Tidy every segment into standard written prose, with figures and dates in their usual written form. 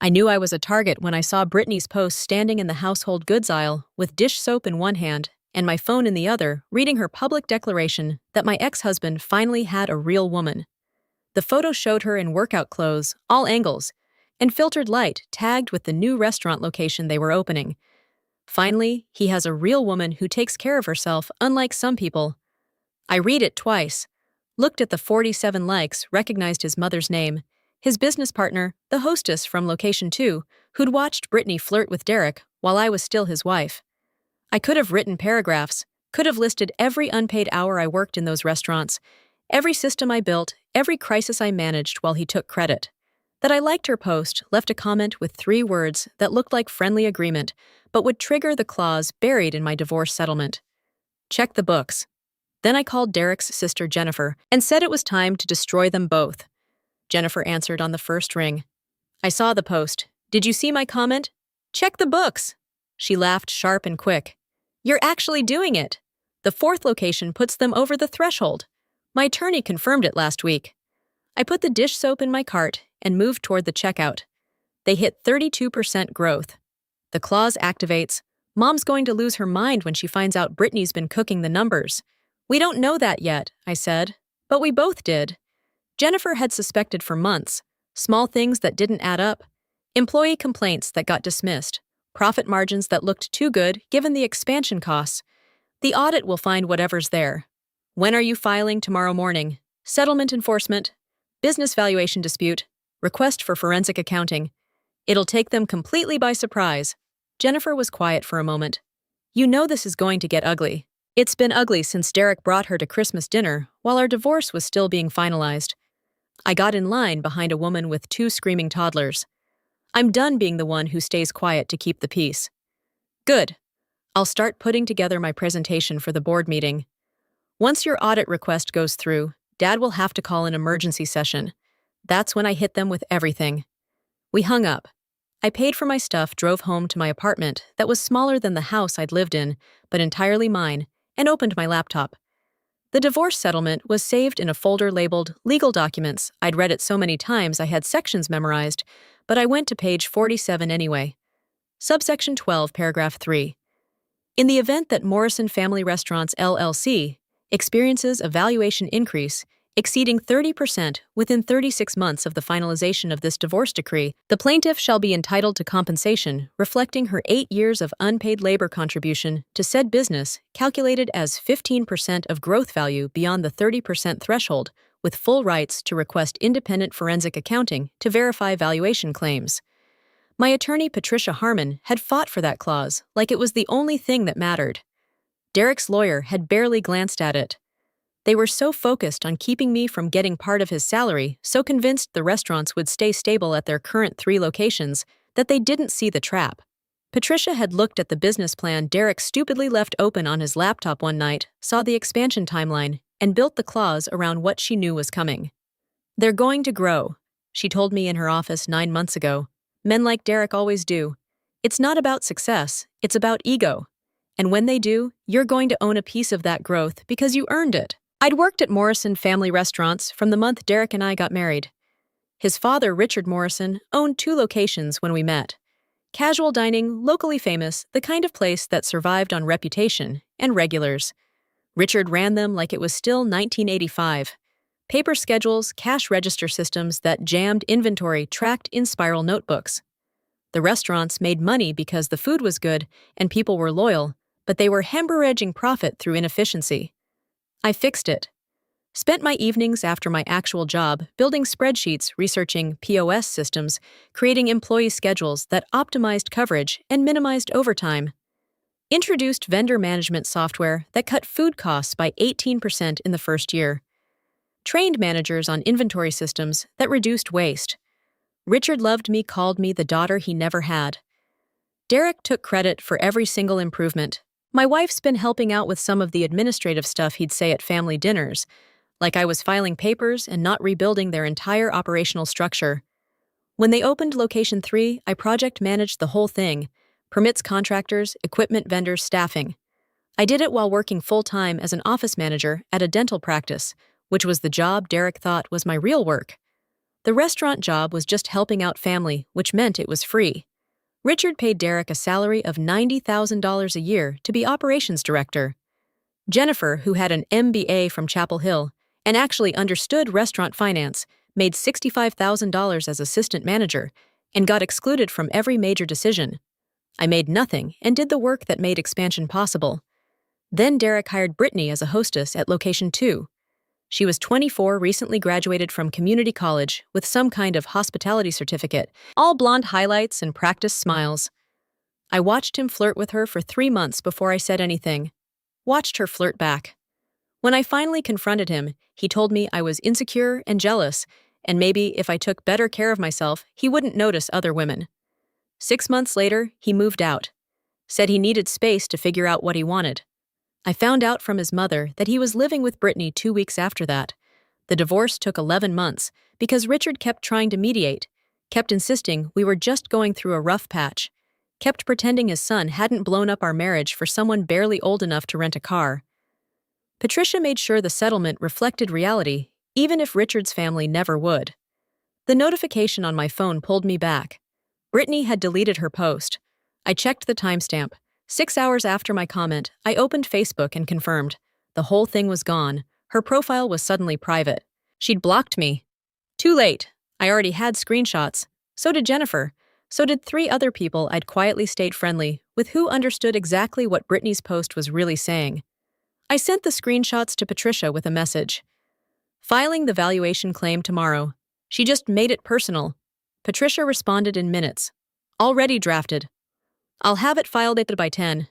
I knew I was a target when I saw Britney's post standing in the household goods aisle with dish soap in one hand and my phone in the other, reading her public declaration that my ex-husband finally had a real woman. The photo showed her in workout clothes, all angles, and filtered light tagged with the new restaurant location they were opening. Finally, he has a real woman who takes care of herself, unlike some people. I read it twice, looked at the 47 likes, recognized his mother's name, his business partner, the hostess from Location 2, who'd watched Britney flirt with Derek while I was still his wife. I could have written paragraphs, could have listed every unpaid hour I worked in those restaurants, every system I built, every crisis I managed while he took credit. That I liked her post, left a comment with 3 words that looked like friendly agreement, but would trigger the clause buried in my divorce settlement. Check the books. Then I called Derek's sister Jennifer and said it was time to destroy them both. Jennifer answered on the first ring. I saw the post. Did you see my comment? Check the books. She laughed sharp and quick. You're actually doing it. The 4th location puts them over the threshold. My attorney confirmed it last week. I put the dish soap in my cart and moved toward the checkout. They hit 32% growth. The clause activates. Mom's going to lose her mind when she finds out Britney's been cooking the numbers. We don't know that yet, I said, but we both did. Jennifer had suspected for months. Small things that didn't add up. Employee complaints that got dismissed. Profit margins that looked too good given the expansion costs. The audit will find whatever's there. When are you filing tomorrow morning? Settlement enforcement. Business valuation dispute. Request for forensic accounting. It'll take them completely by surprise. Jennifer was quiet for a moment. You know this is going to get ugly. It's been ugly since Derek brought her to Christmas dinner while our divorce was still being finalized. I got in line behind a woman with 2 screaming toddlers. I'm done being the one who stays quiet to keep the peace. Good. I'll start putting together my presentation for the board meeting. Once your audit request goes through, Dad will have to call an emergency session. That's when I hit them with everything. We hung up. I paid for my stuff, drove home to my apartment that was smaller than the house I'd lived in, but entirely mine, and opened my laptop. The divorce settlement was saved in a folder labeled Legal Documents. I'd read it so many times I had sections memorized, but I went to page 47 anyway. Subsection 12, paragraph 3. In the event that Morrison Family Restaurants LLC experiences a valuation increase exceeding 30% within 36 months of the finalization of this divorce decree, the plaintiff shall be entitled to compensation reflecting her 8 years of unpaid labor contribution to said business calculated as 15% of growth value beyond the 30% threshold, with full rights to request independent forensic accounting to verify valuation claims. My attorney Patricia Harmon had fought for that clause like it was the only thing that mattered. Derek's lawyer had barely glanced at it. They were so focused on keeping me from getting part of his salary, so convinced the restaurants would stay stable at their current 3 locations, that they didn't see the trap. Patricia had looked at the business plan Derek stupidly left open on his laptop one night, saw the expansion timeline, and built the clause around what she knew was coming. They're going to grow, she told me in her office 9 months ago. Men like Derek always do. It's not about success, it's about ego. And when they do, you're going to own a piece of that growth because you earned it. I'd worked at Morrison Family Restaurants from the month Derek and I got married. His father, Richard Morrison, owned 2 locations when we met. Casual dining, locally famous, the kind of place that survived on reputation and regulars. Richard ran them like it was still 1985. Paper schedules, cash register systems that jammed inventory tracked in spiral notebooks. The restaurants made money because the food was good and people were loyal, but they were hemorrhaging profit through inefficiency. I fixed it. Spent my evenings after my actual job building spreadsheets, researching POS systems, creating employee schedules that optimized coverage and minimized overtime. Introduced vendor management software that cut food costs by 18% in the first year. Trained managers on inventory systems that reduced waste. Richard loved me, called me the daughter he never had. Derek took credit for every single improvement. My wife's been helping out with some of the administrative stuff he'd say at family dinners, like I was filing papers and not rebuilding their entire operational structure. When they opened Location 3, I project managed the whole thing, permits, contractors, equipment vendors, staffing. I did it while working full-time as an office manager at a dental practice, which was the job Derek thought was my real work. The restaurant job was just helping out family, which meant it was free. Richard paid Derek a salary of $90,000 a year to be operations director. Jennifer, who had an MBA from Chapel Hill and actually understood restaurant finance, made $65,000 as assistant manager and got excluded from every major decision. I made nothing and did the work that made expansion possible. Then Derek hired Britney as a hostess at Location 2. She was 24, recently graduated from community college with some kind of hospitality certificate, all blonde highlights and practiced smiles. I watched him flirt with her for 3 months before I said anything. Watched her flirt back. When I finally confronted him, he told me I was insecure and jealous, and maybe if I took better care of myself, he wouldn't notice other women. 6 months later, he moved out. Said he needed space to figure out what he wanted. I found out from his mother that he was living with Britney 2 weeks after that. The divorce took 11 months because Richard kept trying to mediate, kept insisting we were just going through a rough patch, kept pretending his son hadn't blown up our marriage for someone barely old enough to rent a car. Patricia made sure the settlement reflected reality, even if Richard's family never would. The notification on my phone pulled me back. Britney had deleted her post. I checked the timestamp. 6 hours after my comment, I opened Facebook and confirmed. The whole thing was gone. Her profile was suddenly private. She'd blocked me. Too late. I already had screenshots. So did Jennifer. So did 3 other people I'd quietly stayed friendly with who understood exactly what Britney's post was really saying. I sent the screenshots to Patricia with a message. Filing the valuation claim tomorrow. She just made it personal. Patricia responded in minutes. Already drafted. I'll have it filed by 10.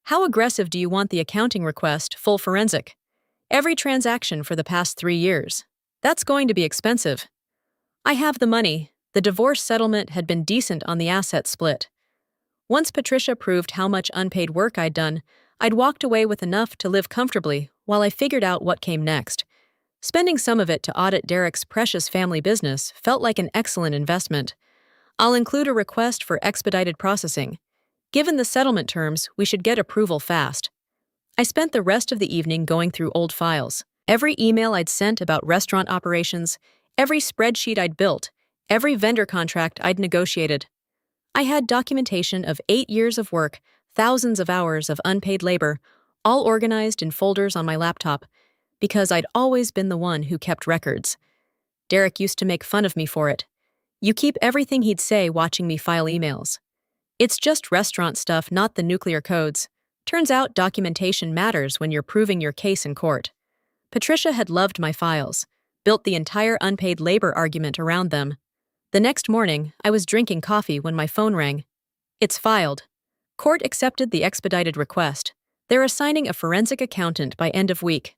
How aggressive do you want the accounting request, full forensic? Every transaction for the past 3 years. That's going to be expensive. I have the money. The divorce settlement had been decent on the asset split. Once Patricia proved how much unpaid work I'd done, I'd walked away with enough to live comfortably while I figured out what came next. Spending some of it to audit Derek's precious family business felt like an excellent investment. I'll include a request for expedited processing. Given the settlement terms, we should get approval fast. I spent the rest of the evening going through old files. Every email I'd sent about restaurant operations, every spreadsheet I'd built, every vendor contract I'd negotiated. I had documentation of 8 years of work, thousands of hours of unpaid labor, all organized in folders on my laptop, because I'd always been the one who kept records. Derek used to make fun of me for it. You keep everything he'd say watching me file emails. It's just restaurant stuff, not the nuclear codes. Turns out documentation matters when you're proving your case in court. Patricia had loved my files, built the entire unpaid labor argument around them. The next morning, I was drinking coffee when my phone rang. It's filed. Court accepted the expedited request. They're assigning a forensic accountant by end of week.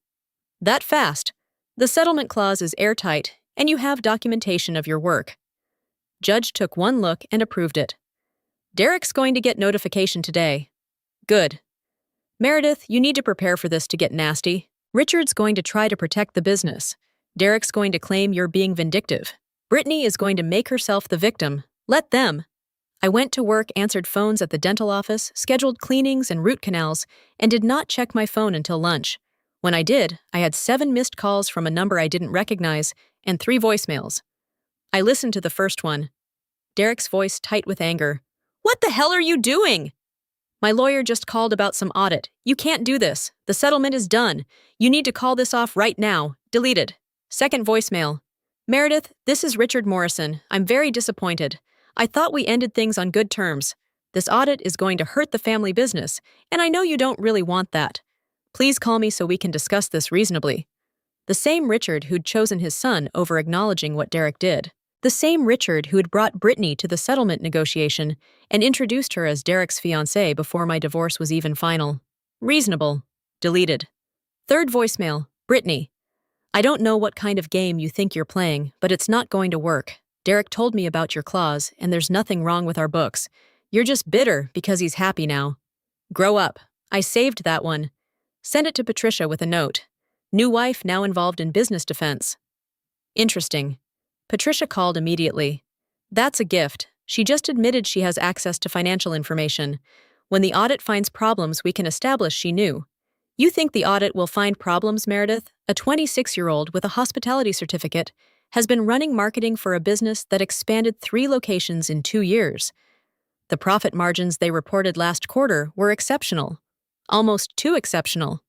That fast. The settlement clause is airtight, and you have documentation of your work. Judge took one look and approved it. Derek's going to get notification today. Good. Meredith, you need to prepare for this to get nasty. Richard's going to try to protect the business. Derek's going to claim you're being vindictive. Britney is going to make herself the victim. Let them. I went to work, answered phones at the dental office, scheduled cleanings and root canals, and did not check my phone until lunch. When I did, I had 7 missed calls from a number I didn't recognize and 3 voicemails. I listened to the first one. Derek's voice tight with anger. What the hell are you doing? My lawyer just called about some audit. You can't do this. The settlement is done. You need to call this off right now. Deleted. Second voicemail. Meredith, this is Richard Morrison. I'm very disappointed. I thought we ended things on good terms. This audit is going to hurt the family business, and I know you don't really want that. Please call me so we can discuss this reasonably. The same Richard who'd chosen his son over acknowledging what Derek did. The same Richard who had brought Britney to the settlement negotiation and introduced her as Derek's fiancée before my divorce was even final. Reasonable. Deleted. Third voicemail. Britney. I don't know what kind of game you think you're playing, but it's not going to work. Derek told me about your clause, and there's nothing wrong with our books. You're just bitter because he's happy now. Grow up. I saved that one. Send it to Patricia with a note. New wife now involved in business defense. Interesting. Patricia called immediately. That's a gift. She just admitted she has access to financial information. When the audit finds problems, we can establish she knew. You think the audit will find problems, Meredith? A 26-year-old with a hospitality certificate has been running marketing for a business that expanded 3 locations in 2 years. The profit margins they reported last quarter were exceptional. Almost too exceptional.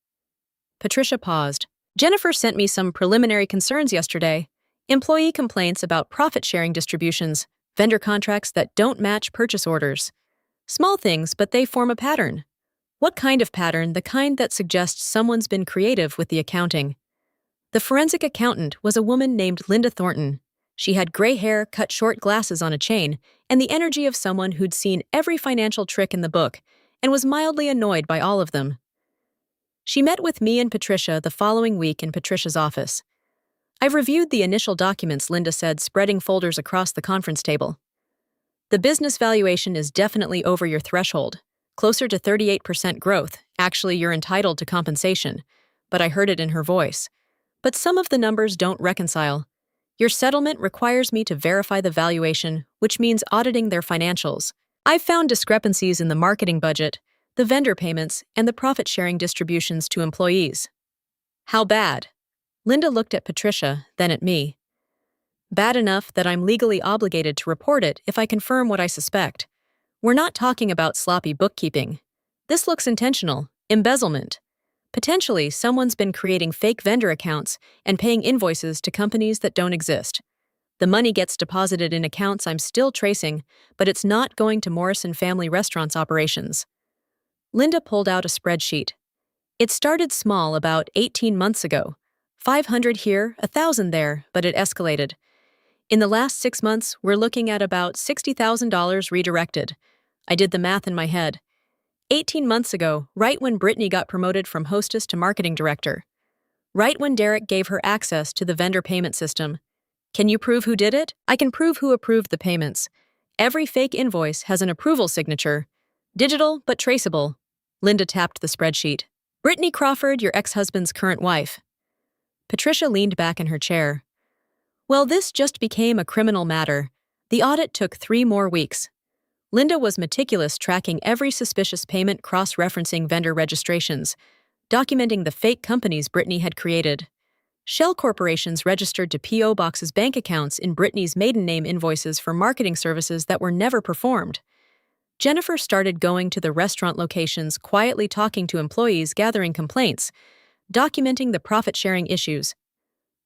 Patricia paused. Jennifer sent me some preliminary concerns yesterday. Employee complaints about profit-sharing distributions, vendor contracts that don't match purchase orders. Small things, but they form a pattern. What kind of pattern? The kind that suggests someone's been creative with the accounting. The forensic accountant was a woman named Linda Thornton. She had gray hair, cut short glasses on a chain, and the energy of someone who'd seen every financial trick in the book and was mildly annoyed by all of them. She met with me and Patricia the following week in Patricia's office. I've reviewed the initial documents, Linda said, spreading folders across the conference table. The business valuation is definitely over your threshold, closer to 38% growth. Actually, you're entitled to compensation, but I heard it in her voice. But some of the numbers don't reconcile. Your settlement requires me to verify the valuation, which means auditing their financials. I've found discrepancies in the marketing budget, the vendor payments, and the profit-sharing distributions to employees. How bad? Linda looked at Patricia, then at me. Bad enough that I'm legally obligated to report it if I confirm what I suspect. We're not talking about sloppy bookkeeping. This looks intentional, embezzlement. Potentially, someone's been creating fake vendor accounts and paying invoices to companies that don't exist. The money gets deposited in accounts I'm still tracing, but it's not going to Morrison Family Restaurants operations. Linda pulled out a spreadsheet. It started small about 18 months ago. 500 here, 1,000 there, but it escalated. In the last 6 months, we're looking at about $60,000 redirected. I did the math in my head. 18 months ago, right when Britney got promoted from hostess to marketing director. Right when Derek gave her access to the vendor payment system. Can you prove who did it? I can prove who approved the payments. Every fake invoice has an approval signature. Digital, but traceable. Linda tapped the spreadsheet. Britney Crawford, your ex-husband's current wife. Patricia leaned back in her chair. Well, this just became a criminal matter. The audit took 3 more weeks. Linda was meticulous, tracking every suspicious payment, cross-referencing vendor registrations, documenting the fake companies Britney had created. Shell corporations registered to P.O. Box's bank accounts in Britney's maiden name invoices for marketing services that were never performed. Jennifer started going to the restaurant locations, quietly talking to employees, gathering complaints, documenting the profit-sharing issues.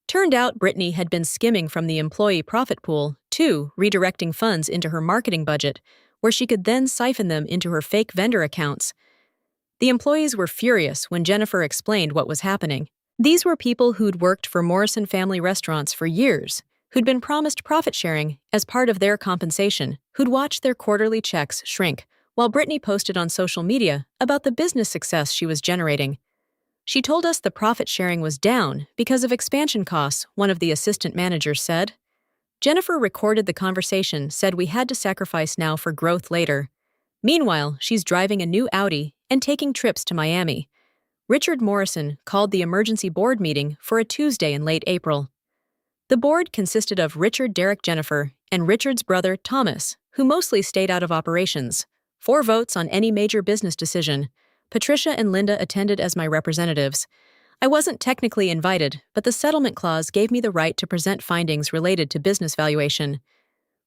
Turned out Britney had been skimming from the employee profit pool, too, redirecting funds into her marketing budget, where she could then siphon them into her fake vendor accounts. The employees were furious when Jennifer explained what was happening. These were people who'd worked for Morrison Family Restaurants for years, who'd been promised profit sharing as part of their compensation, who'd watched their quarterly checks shrink, while Britney posted on social media about the business success she was generating. She told us the profit sharing was down because of expansion costs, one of the assistant managers said. Jennifer recorded the conversation, said we had to sacrifice now for growth later. Meanwhile, she's driving a new Audi and taking trips to Miami. Richard Morrison called the emergency board meeting for a Tuesday in late April. The board consisted of Richard, Derek, Jennifer, and Richard's brother, Thomas, who mostly stayed out of operations. 4 votes on any major business decision. Patricia and Linda attended as my representatives. I wasn't technically invited, but the settlement clause gave me the right to present findings related to business valuation.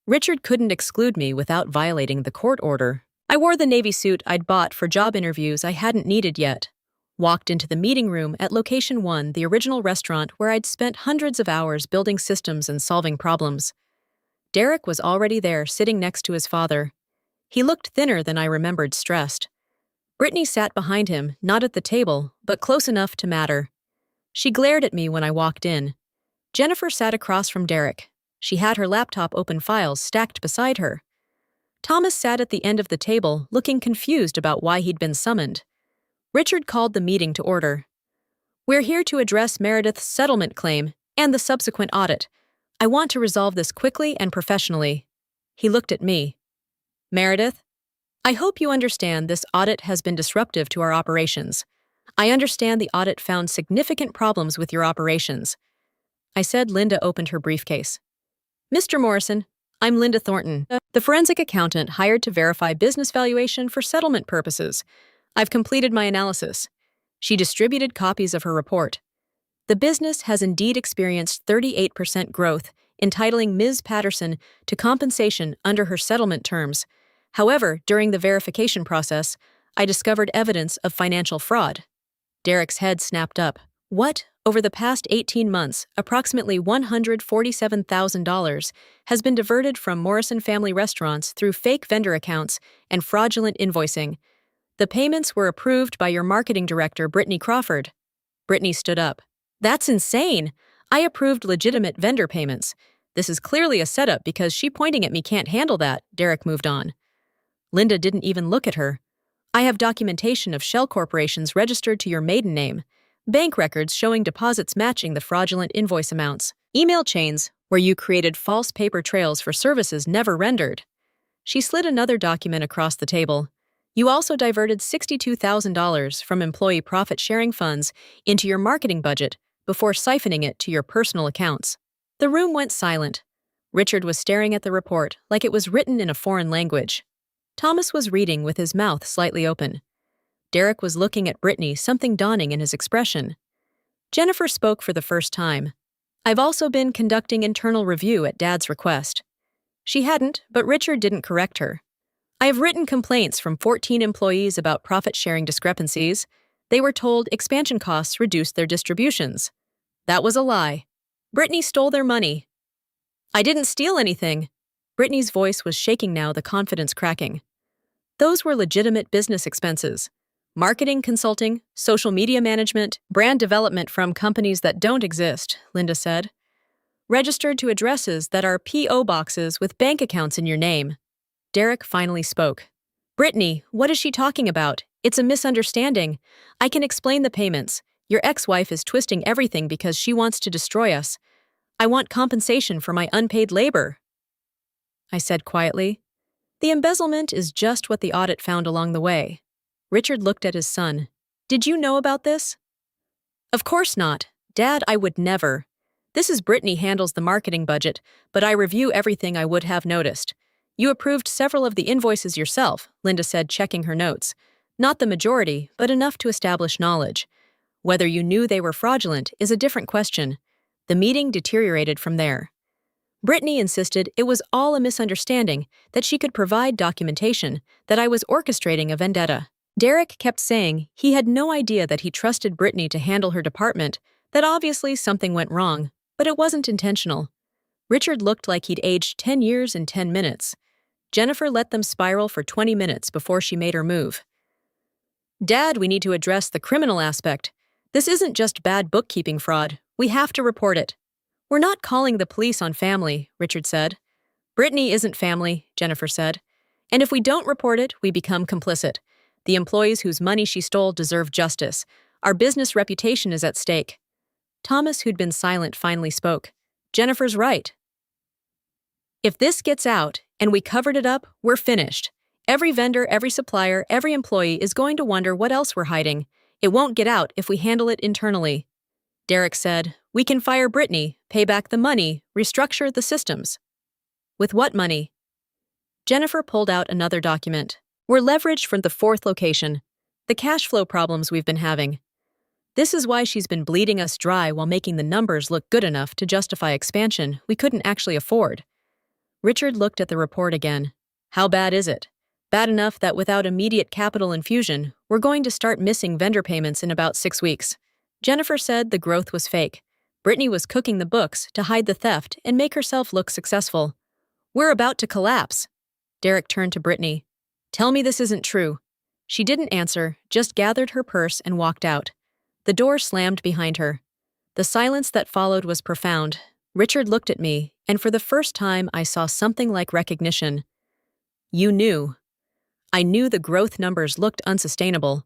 Richard couldn't exclude me without violating the court order. I wore the navy suit I'd bought for job interviews I hadn't needed yet. Walked into the meeting room at Location 1, the original restaurant where I'd spent hundreds of hours building systems and solving problems. Derek was already there, sitting next to his father. He looked thinner than I remembered, stressed. Britney sat behind him, not at the table, but close enough to matter. She glared at me when I walked in. Jennifer sat across from Derek. She had her laptop open, files stacked beside her. Thomas sat at the end of the table, looking confused about why he'd been summoned. Richard called the meeting to order. We're here to address Meredith's settlement claim and the subsequent audit. I want to resolve this quickly and professionally. He looked at me. Meredith? I hope you understand this audit has been disruptive to our operations. I understand the audit found significant problems with your operations. I said. Linda opened her briefcase. Mr. Morrison, I'm Linda Thornton, the forensic accountant hired to verify business valuation for settlement purposes. I've completed my analysis. She distributed copies of her report. The business has indeed experienced 38% growth entitling Ms. Patterson to compensation under her settlement terms. However, during the verification process, I discovered evidence of financial fraud. Derek's head snapped up. What? Over the past 18 months, approximately $147,000 has been diverted from Morrison family restaurants through fake vendor accounts and fraudulent invoicing. The payments were approved by your marketing director, Britney Crawford. Britney stood up. That's insane! I approved legitimate vendor payments. This is clearly a setup because she pointing at me can't handle that. Derek moved on. Linda didn't even look at her. I have documentation of shell corporations registered to your maiden name, bank records showing deposits matching the fraudulent invoice amounts, email chains where you created false paper trails for services never rendered. She slid another document across the table. You also diverted $62,000 from employee profit-sharing funds into your marketing budget before siphoning it to your personal accounts. The room went silent. Richard was staring at the report like it was written in a foreign language. Thomas was reading with his mouth slightly open. Derek was looking at Britney, something dawning in his expression. Jennifer spoke for the first time. I've also been conducting internal review at Dad's request. She hadn't, but Richard didn't correct her. I have written complaints from 14 employees about profit-sharing discrepancies. They were told expansion costs reduced their distributions. That was a lie. Britney stole their money. I didn't steal anything. Britney's voice was shaking now, the confidence cracking. Those were legitimate business expenses. Marketing, consulting, social media management, brand development from companies that don't exist, Linda said. Registered to addresses that are P.O. boxes with bank accounts in your name. Derek finally spoke. Britney, what is she talking about? It's a misunderstanding. I can explain the payments. Your ex-wife is twisting everything because she wants to destroy us. I want compensation for my unpaid labor. I said quietly. The embezzlement is just what the audit found along the way. Richard looked at his son. Did you know about this? Of course not. Dad, I would never. This is Britney handles the marketing budget, but I review everything I would have noticed. You approved several of the invoices yourself, Linda said, checking her notes. Not the majority, but enough to establish knowledge. Whether you knew they were fraudulent is a different question. The meeting deteriorated from there. Britney insisted it was all a misunderstanding, that she could provide documentation, that I was orchestrating a vendetta. Derek kept saying he had no idea that he trusted Britney to handle her department, that obviously something went wrong, but it wasn't intentional. Richard looked like he'd aged 10 years in 10 minutes. Jennifer let them spiral for 20 minutes before she made her move. Dad, we need to address the criminal aspect. This isn't just bad bookkeeping fraud. We have to report it. We're not calling the police on family, Richard said. Britney isn't family, Jennifer said. And if we don't report it, we become complicit. The employees whose money she stole deserve justice. Our business reputation is at stake. Thomas, who'd been silent, finally spoke. Jennifer's right. If this gets out, and we covered it up, we're finished. Every vendor, every supplier, every employee is going to wonder what else we're hiding. It won't get out if we handle it internally. Derek said, we can fire Britney, pay back the money, restructure the systems. With what money? Jennifer pulled out another document. We're leveraged from the 4th location. The cash flow problems we've been having. This is why she's been bleeding us dry while making the numbers look good enough to justify expansion we couldn't actually afford. Richard looked at the report again. How bad is it? Bad enough that without immediate capital infusion, we're going to start missing vendor payments in about 6 weeks. Jennifer said the growth was fake. Britney was cooking the books to hide the theft and make herself look successful. We're about to collapse. Derek turned to Britney. Tell me this isn't true. She didn't answer, just gathered her purse and walked out. The door slammed behind her. The silence that followed was profound. Richard looked at me, and for the first time I saw something like recognition. You knew. I knew the growth numbers looked unsustainable.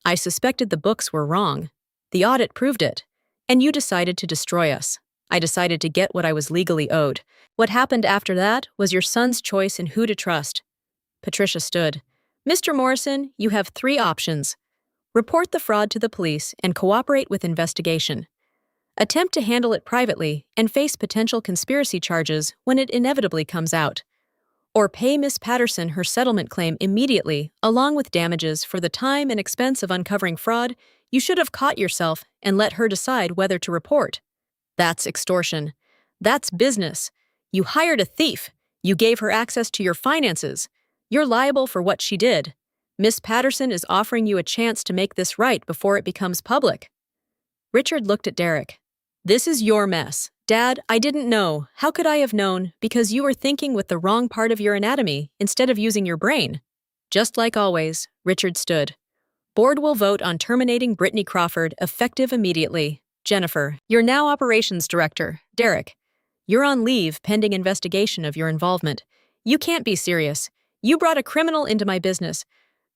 I suspected the books were wrong. The audit proved it. And you decided to destroy us. I decided to get what I was legally owed. What happened after that was your son's choice in who to trust. Patricia stood. Mr. Morrison, you have 3 options. Report the fraud to the police and cooperate with investigation. Attempt to handle it privately and face potential conspiracy charges when it inevitably comes out. Or pay Miss Patterson her settlement claim immediately, along with damages for the time and expense of uncovering fraud. You should have caught yourself and let her decide whether to report. That's extortion. That's business. You hired a thief. You gave her access to your finances. You're liable for what she did. Miss Patterson is offering you a chance to make this right before it becomes public." Richard looked at Derek. "This is your mess. Dad, I didn't know. How could I have known? Because you were thinking with the wrong part of your anatomy instead of using your brain." Just like always, Richard stood. "Board will vote on terminating Britney Crawford effective immediately. Jennifer, you're now operations director. Derek, you're on leave pending investigation of your involvement. You can't be serious. You brought a criminal into my business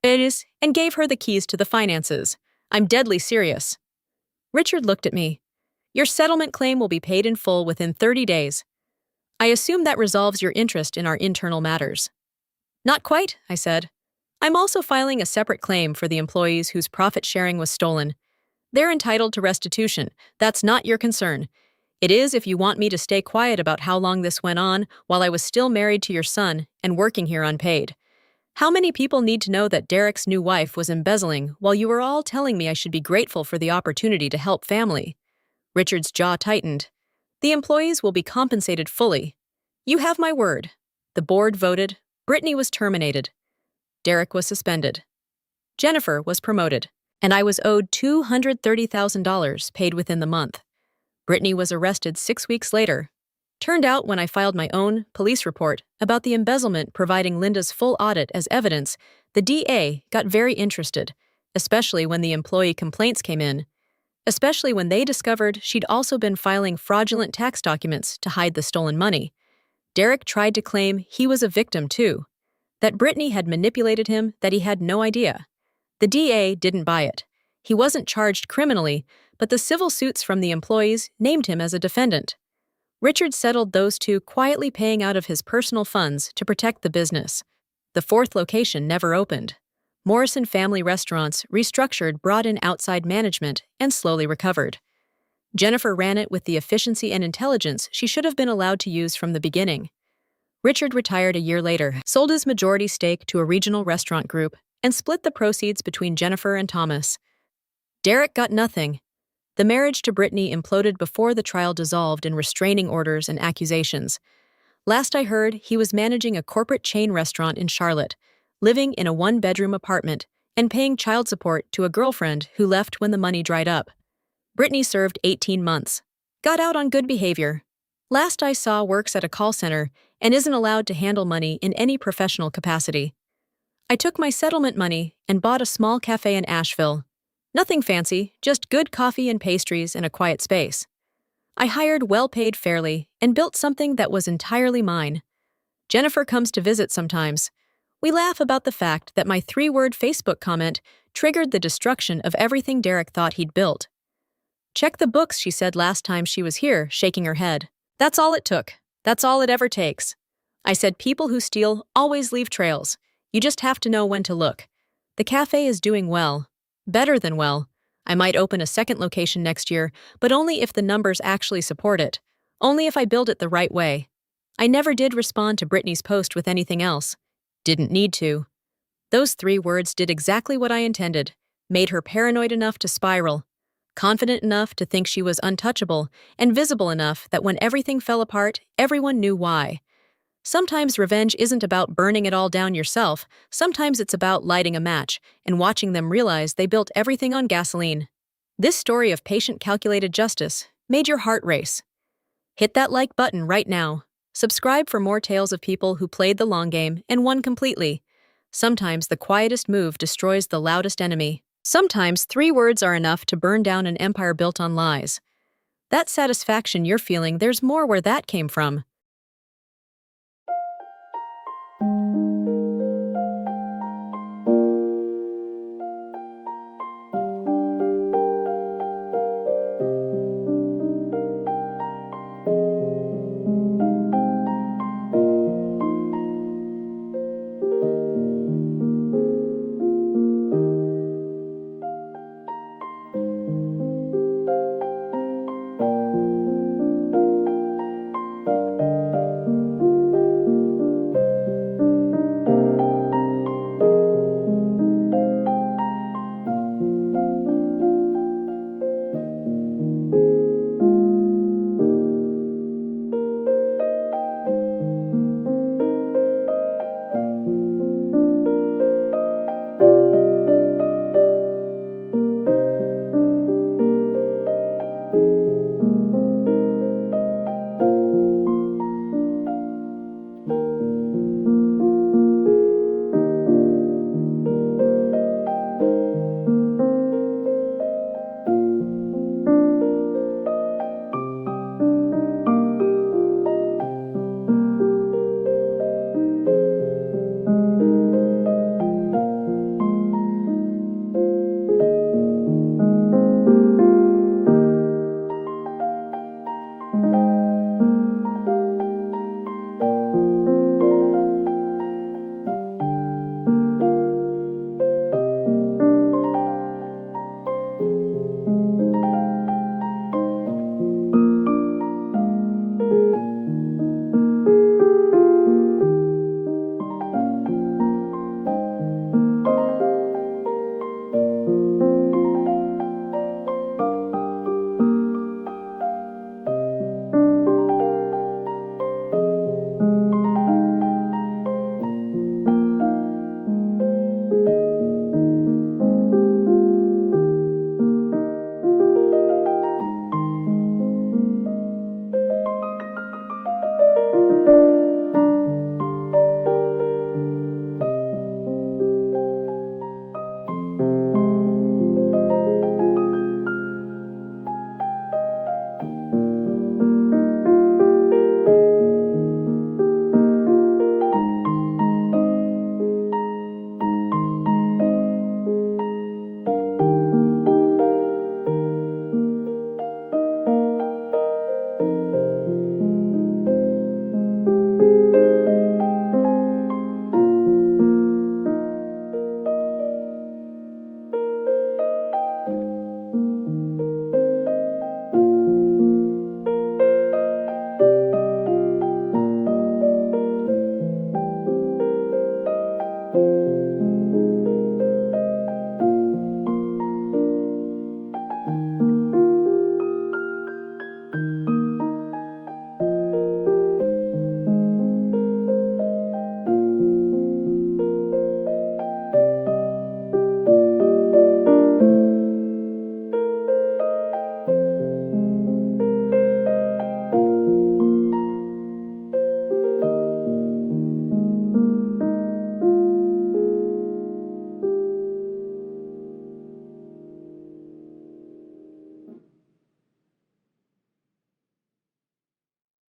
and gave her the keys to the finances. I'm deadly serious." Richard looked at me. "Your settlement claim will be paid in full within 30 days. I assume that resolves your interest in our internal matters." "Not quite," I said. "I'm also filing a separate claim for the employees whose profit sharing was stolen. They're entitled to restitution. That's not your concern. It is if you want me to stay quiet about how long this went on while I was still married to your son and working here unpaid. How many people need to know that Derek's new wife was embezzling while you were all telling me I should be grateful for the opportunity to help family?" Richard's jaw tightened. "The employees will be compensated fully. You have my word." The board voted. Britney was terminated. Derek was suspended. Jennifer was promoted, and I was owed $230,000 paid within the month. Britney was arrested 6 weeks later. Turned out when I filed my own police report about the embezzlement providing Linda's full audit as evidence, the DA got very interested, especially when the employee complaints came in, especially when they discovered she'd also been filing fraudulent tax documents to hide the stolen money. Derek tried to claim he was a victim too, that Britney had manipulated him, that he had no idea. The DA didn't buy it. He wasn't charged criminally, but the civil suits from the employees named him as a defendant. Richard settled those two, quietly paying out of his personal funds to protect the business. The fourth location never opened. Morrison Family Restaurants restructured, brought in outside management, and slowly recovered. Jennifer ran it with the efficiency and intelligence she should have been allowed to use from the beginning. Richard retired a year later, sold his majority stake to a regional restaurant group, and split the proceeds between Jennifer and Thomas. Derek got nothing. The marriage to Britney imploded before the trial dissolved in restraining orders and accusations. Last I heard, he was managing a corporate chain restaurant in Charlotte, living in a one-bedroom apartment, and paying child support to a girlfriend who left when the money dried up. Britney served 18 months. Got out on good behavior. Last I saw, works at a call center and isn't allowed to handle money in any professional capacity. I took my settlement money and bought a small cafe in Asheville. Nothing fancy, just good coffee and pastries and a quiet space. I hired well-paid fairly and built something that was entirely mine. Jennifer comes to visit sometimes. We laugh about the fact that my 3-word Facebook comment triggered the destruction of everything Derek thought he'd built. "Check the books," she said last time she was here, shaking her head. "That's all it took. That's all it ever takes." I said, "People who steal always leave trails. You just have to know when to look." The cafe is doing well. Better than well. I might open a second location next year, but only if the numbers actually support it. Only if I build it the right way. I never did respond to Britney's post with anything else. Didn't need to. Those 3 words did exactly what I intended. Made her paranoid enough to spiral. Confident enough to think she was untouchable, and visible enough that when everything fell apart, everyone knew why. Sometimes revenge isn't about burning it all down yourself. Sometimes it's about lighting a match and watching them realize they built everything on gasoline. This story of patient, calculated justice made your heart race. Hit that like button right now. Subscribe for more tales of people who played the long game and won completely. Sometimes the quietest move destroys the loudest enemy. Sometimes 3 words are enough to burn down an empire built on lies. That satisfaction you're feeling, there's more where that came from.